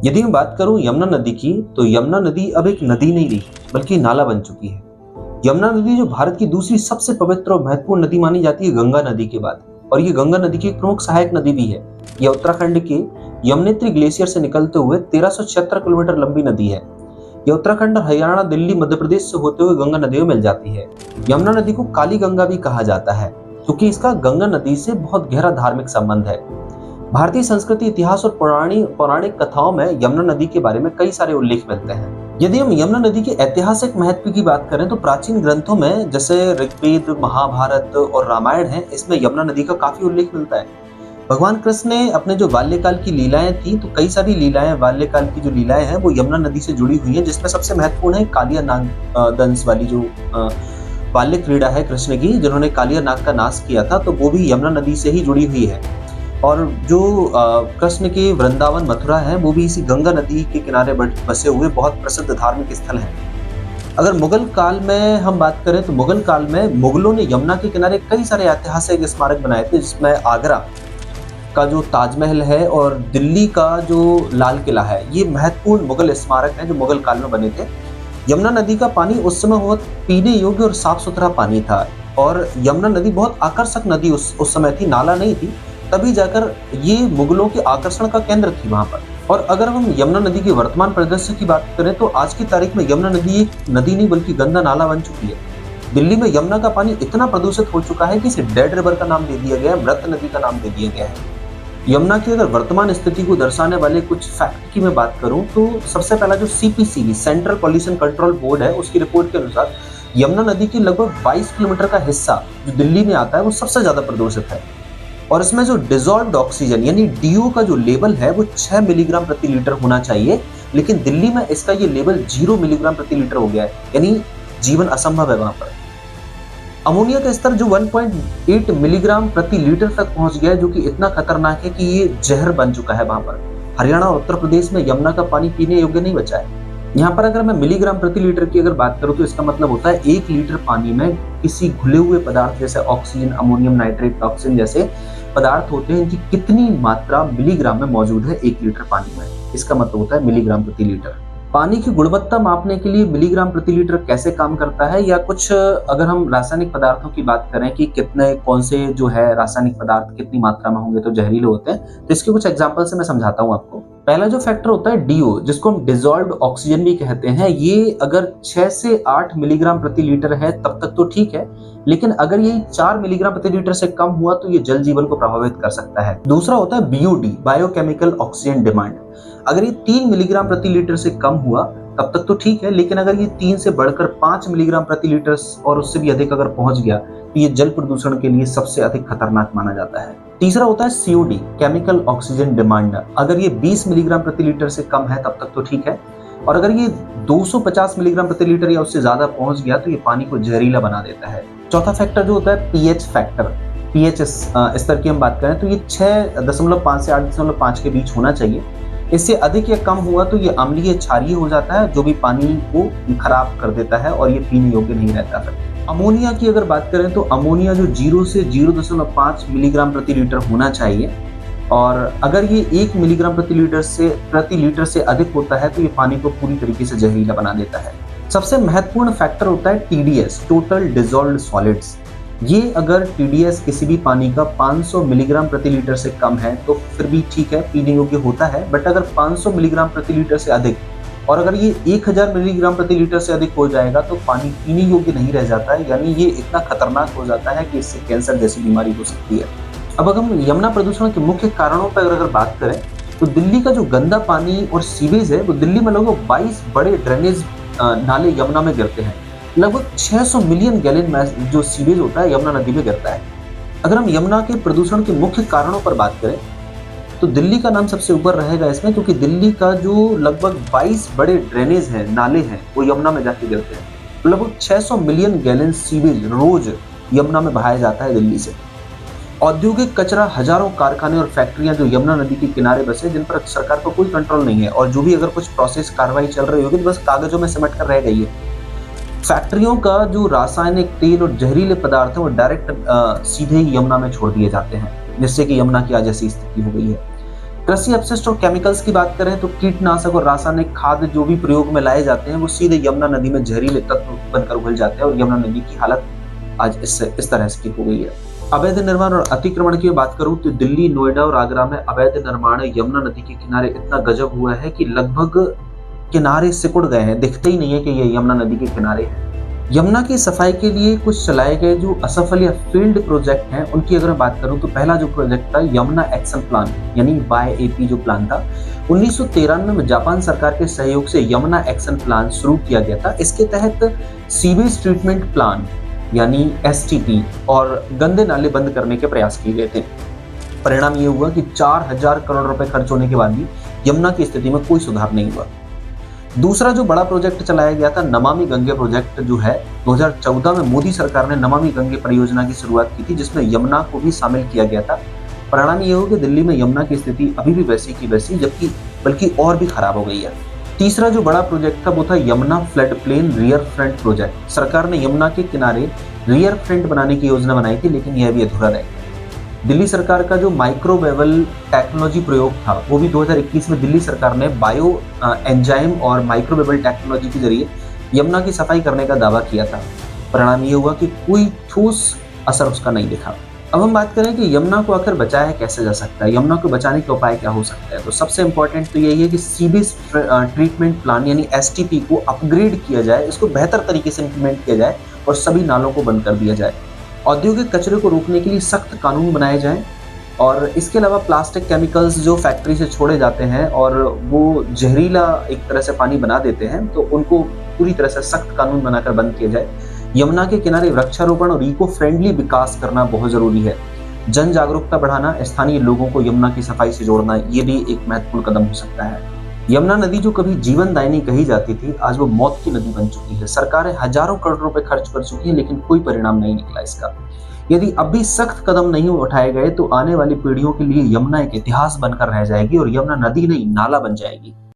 यदि मैं बात करूं यमुना नदी की, तो यमुना नदी अब एक नदी नहीं रही बल्कि नाला बन चुकी है। यमुना नदी जो भारत की दूसरी सबसे पवित्र और महत्वपूर्ण नदी मानी जाती है गंगा नदी के बाद, और ये गंगा नदी की एक प्रमुख सहायक नदी भी है। यह उत्तराखंड के यमुनोत्री ग्लेशियर से निकलते हुए 1376 किलोमीटर लंबी नदी है। यह उत्तराखंड, हरियाणा, दिल्ली, मध्य प्रदेश से होते हुए गंगा नदी में मिल जाती है। यमुना नदी को काली गंगा भी कहा जाता है क्योंकि इसका गंगा नदी से बहुत गहरा धार्मिक संबंध है। भारतीय संस्कृति, इतिहास और पौराणिक कथाओं में यमुना नदी के बारे में कई सारे उल्लेख मिलते हैं। यदि हम यमुना नदी के ऐतिहासिक महत्व की बात करें तो प्राचीन ग्रंथों में जैसे ऋग्वेद, महाभारत और रामायण है, इसमें यमुना नदी का काफी उल्लेख मिलता है। भगवान कृष्ण ने अपने जो बाल्यकाल की लीलाएं थी, तो कई सारी लीलाएं, बाल्यकाल की जो लीलाएं हैं वो यमुना नदी से जुड़ी हुई हैं, जिसमें सबसे महत्वपूर्ण है कालिया नाग दंश वाली जो बाल्य क्रीड़ा है कृष्ण की, जिन्होंने कालिया नाग का नाश किया था, तो वो भी यमुना नदी से ही जुड़ी हुई है। और जो कृष्ण के वृंदावन, मथुरा है, वो भी इसी गंगा नदी के किनारे बसे हुए बहुत प्रसिद्ध धार्मिक स्थल हैं। अगर मुगल काल में हम बात करें तो मुगल काल में मुगलों ने यमुना के किनारे कई सारे ऐतिहासिक स्मारक बनाए थे, जिसमें आगरा का जो ताजमहल है और दिल्ली का जो लाल किला है, ये महत्वपूर्ण मुगल स्मारक हैं जो मुगल काल में बने थे। यमुना नदी का पानी उस समय बहुत पीने योग्य और साफ सुथरा पानी था, और यमुना नदी बहुत आकर्षक नदी उस समय थी, नाला नहीं थी, तभी जाकर ये मुगलों के आकर्षण का केंद्र थी वहां पर। और अगर हम यमुना नदी के वर्तमान परिदृश्य की बात करें तो आज की तारीख में यमुना नदी एक नदी नहीं बल्कि गंदा नाला बन चुकी है। दिल्ली में यमुना का पानी इतना प्रदूषित हो चुका है कि इसे डेड रिवर का नाम दे दिया गया है, मृत नदी का नाम दे दिया गया है। यमुना की अगर वर्तमान स्थिति को दर्शाने वाले कुछ फैक्ट की मैं बात करूं तो सबसे पहला जो CPCB, central pollution control board है, उसकी रिपोर्ट के अनुसार यमुना नदी के लगभग 22 किलोमीटर का हिस्सा जो दिल्ली में आता है वो सबसे ज्यादा प्रदूषित है। और इसमें जो डिसॉल्व्ड ऑक्सीजन यानी DO का जो लेवल है वो 6 मिलीग्राम प्रति लीटर होना चाहिए, लेकिन दिल्ली में इसका ये लेवल 0 मिलीग्राम प्रति लीटर हो गया है, यानी जीवन असंभव है वहां पर। अमोनिया का स्तर जो 1.8 मिलीग्राम प्रति लीटर तक पहुंच गया है, जो कि इतना खतरनाक है कि ये जहर बन चुका है वहां पर। हरियाणा और उत्तर प्रदेश में यमुना का पानी पीने योग्य नहीं बचा है। यहाँ पर अगर मैं मिलीग्राम प्रति लीटर की अगर बात करूँ तो इसका मतलब होता है 1 लीटर पानी में किसी घुले हुए पदार्थ जैसे ऑक्सीजन, अमोनियम नाइट्रेट, टॉक्सिन जैसे पदार्थ होते हैं, इनकी कितनी मात्रा मिलीग्राम में मौजूद है 1 लीटर पानी में, इसका मतलब होता है मिलीग्राम प्रति लीटर। पानी की गुणवत्ता मापने के लिए मिलीग्राम प्रति लीटर कैसे काम करता है, या कुछ अगर हम रासायनिक पदार्थों की बात करें कि कितने कौन से जो है रासायनिक पदार्थ कितनी मात्रा में होंगे तो जहरीले होते हैं, तो इसके कुछ एग्जांपल से मैं समझाता हूं आपको। पहला जो फैक्टर होता है DO, जिसको हम डिसॉल्व्ड ऑक्सीजन भी कहते हैं, ये अगर 6 से 8 मिलीग्राम प्रति लीटर है तब तक तो ठीक है, लेकिन अगर ये 4 मिलीग्राम प्रति लीटर से कम हुआ तो ये जल जीवन को प्रभावित कर सकता है। दूसरा होता है BOD, बायोकेमिकल ऑक्सीजन डिमांड। अगर ये 3 मिलीग्राम प्रति लीटर से कम हुआ तब तक तो ठीक है, लेकिन अगर ये 3 से बढ़कर 5 मिलीग्राम प्रति लीटर और उससे भी अधिक अगर पहुंच गया तो ये जल प्रदूषण के लिए सबसे अधिक खतरनाक माना जाता है। तीसरा होता है COD, केमिकल ऑक्सीजन डिमांड। अगर ये 20 मिलीग्राम प्रति लीटर से कम है तब तक तो ठीक है, और अगर ये 250 मिलीग्राम प्रति लीटर या उससे ज्यादा पहुंच गया तो ये पानी को जहरीला बना देता है। चौथा फैक्टर जो होता है pH फैक्टर, pH स्तर की हम बात करें तो ये 6.5 से 8.5 के बीच होना चाहिए। इससे अधिक या कम हुआ तो ये अम्लीय, क्षारीय हो जाता है, जो भी पानी को खराब कर देता है और ये पीने योग्य नहीं रहता है। अमोनिया की अगर बात करें तो अमोनिया जो 0 से 0.5 मिलीग्राम प्रति लीटर होना चाहिए, और अगर ये 1 मिलीग्राम प्रति लीटर से अधिक होता है तो ये पानी को पूरी तरीके से जहरीला बना देता है। सबसे महत्वपूर्ण फैक्टर होता है TDS, टोटल डिसॉल्व्ड सॉलिड्स। ये अगर TDS किसी भी पानी का 500 मिलीग्राम प्रति लीटर से कम है तो फिर भी ठीक है, पीने योग्य होता है, बट अगर 500 मिलीग्राम प्रति लीटर से अधिक और अगर ये 1000 मिलीग्राम प्रति लीटर से अधिक हो जाएगा तो पानी पीने योग्य नहीं रह जाता है, यानी ये इतना खतरनाक हो जाता है कि इससे कैंसर जैसी बीमारी हो सकती है। अब अगर हम यमुना प्रदूषण के मुख्य कारणों पर अगर बात करें तो दिल्ली का जो गंदा पानी और सीवेज है वो दिल्ली में लगभग 22 बड़े ड्रेनेज नाले यमुना में गिरते हैं। लगभग 600 मिलियन गैलन जो सीवेज होता है यमुना नदी में गिरता है। अगर हम यमुना के प्रदूषण के मुख्य कारणों पर बात करें तो दिल्ली का नाम सबसे ऊपर रहेगा इसमें, क्योंकि दिल्ली का जो लगभग 22 बड़े ड्रेनेज हैं, नाले हैं, वो यमुना में जाके गिरते हैं। तो लगभग 600 मिलियन गैलन सीवेज रोज यमुना में बहाया जाता है दिल्ली से। औद्योगिक कचरा, हजारों कारखाने और फैक्ट्रियां जो यमुना नदी के किनारे बसे, जिन पर सरकार को कोई कंट्रोल नहीं है, और जो भी अगर कुछ प्रोसेस कार्रवाई चल रही होगी तो बस कागजों में सिमट कर रह गई है। फैक्ट्रियों का जो रासायनिक तेल और जहरीले पदार्थ है वो डायरेक्ट सीधे ही यमुना में छोड़ दिए जाते हैं, जिससे कि यमुना की आज ऐसी स्थिति हो गई है। कृषि अपशिष्ट और केमिकल्स की बात करें तो कीटनाशक और रासायनिक खाद जो भी प्रयोग में लाए जाते हैं वो सीधे यमुना नदी में जहरीले तत्व बनकर उगल जाते हैं और यमुना नदी की हालत आज इस तरह की हो गई है। अवैध निर्माण और अतिक्रमण की बात करूं तो दिल्ली, नोएडा और आगरा में अवैध निर्माण यमुना नदी के किनारे इतना गजब हुआ है कि लगभग किनारे सिकुड़ गए हैं, दिखते ही नहीं है कि ये यमुना नदी के किनारे है। यमुना की सफाई के लिए कुछ चलाए गए जो असफल या फील्ड प्रोजेक्ट हैं उनकी अगर बात करूं तो पहला जो प्रोजेक्ट था यमुना एक्शन प्लान यानी YAP जो प्लान था 1993 में जापान सरकार के सहयोग से यमुना एक्शन प्लान शुरू किया गया था। इसके तहत सीवेज ट्रीटमेंट प्लान यानी STP और गंदे नाले बंद करने के प्रयास किए गए थे। परिणाम ये हुआ कि 4000 करोड़ रुपए खर्च होने के बाद भी यमुना की स्थिति में कोई सुधार नहीं हुआ। दूसरा जो बड़ा प्रोजेक्ट चलाया गया था नमामि गंगे प्रोजेक्ट जो है 2014 में मोदी सरकार ने नमामि गंगे परियोजना की शुरुआत की थी जिसमें यमुना को भी शामिल किया गया था। परिणाम ये हुआ कि दिल्ली में यमुना की स्थिति अभी भी वैसी की वैसी जबकि बल्कि और भी खराब हो गई है। तीसरा जो बड़ा प्रोजेक्ट था वो था Yamuna flood plain rear front project. सरकार ने यमुना के किनारे रियर फ्रंट बनाने की योजना बनाई थी लेकिन यह भी अधूरा रह गया। दिल्ली सरकार का जो माइक्रोवेबल टेक्नोलॉजी प्रयोग था वो भी 2021 में दिल्ली सरकार ने बायो एंजाइम और माइक्रोवेबल टेक्नोलॉजी के जरिए यमुना की सफाई करने का दावा किया था। परिणाम ये हुआ कि कोई ठोस असर उसका नहीं दिखा। अब हम बात करें कि यमुना को आखिर बचाया कैसे जा सकता है, यमुना को बचाने का उपाय क्या हो सकता है। तो सबसे इंपॉर्टेंट तो यही है कि सीवेज ट्रीटमेंट प्लान यानी STP को अपग्रेड किया जाए, इसको बेहतर तरीके से इंप्लीमेंट किया जाए और सभी नालों को बंद कर दिया जाए। औद्योगिक कचरे को रोकने के लिए सख्त कानून बनाए जाएं और इसके अलावा प्लास्टिक केमिकल्स जो फैक्ट्री से छोड़े जाते हैं और वो जहरीला एक तरह से पानी बना देते हैं तो उनको पूरी तरह से सख्त कानून बनाकर बंद किया जाए। यमुना के किनारे वृक्षारोपण और इको फ्रेंडली विकास करना बहुत जरूरी है। जन जागरूकता बढ़ाना, स्थानीय लोगों को यमुना की सफाई से जोड़ना, ये भी एक महत्वपूर्ण कदम हो सकता है। यमुना नदी जो कभी जीवनदायिनी कही जाती थी आज वो मौत की नदी बन चुकी है। सरकारें हजारों करोड़ रुपए खर्च कर चुकी हैं लेकिन कोई परिणाम नहीं निकला इसका। यदि अब भी सख्त कदम नहीं उठाए गए तो आने वाली पीढ़ियों के लिए यमुना एक इतिहास बनकर रह जाएगी और यमुना नदी नहीं नाला बन जाएगी।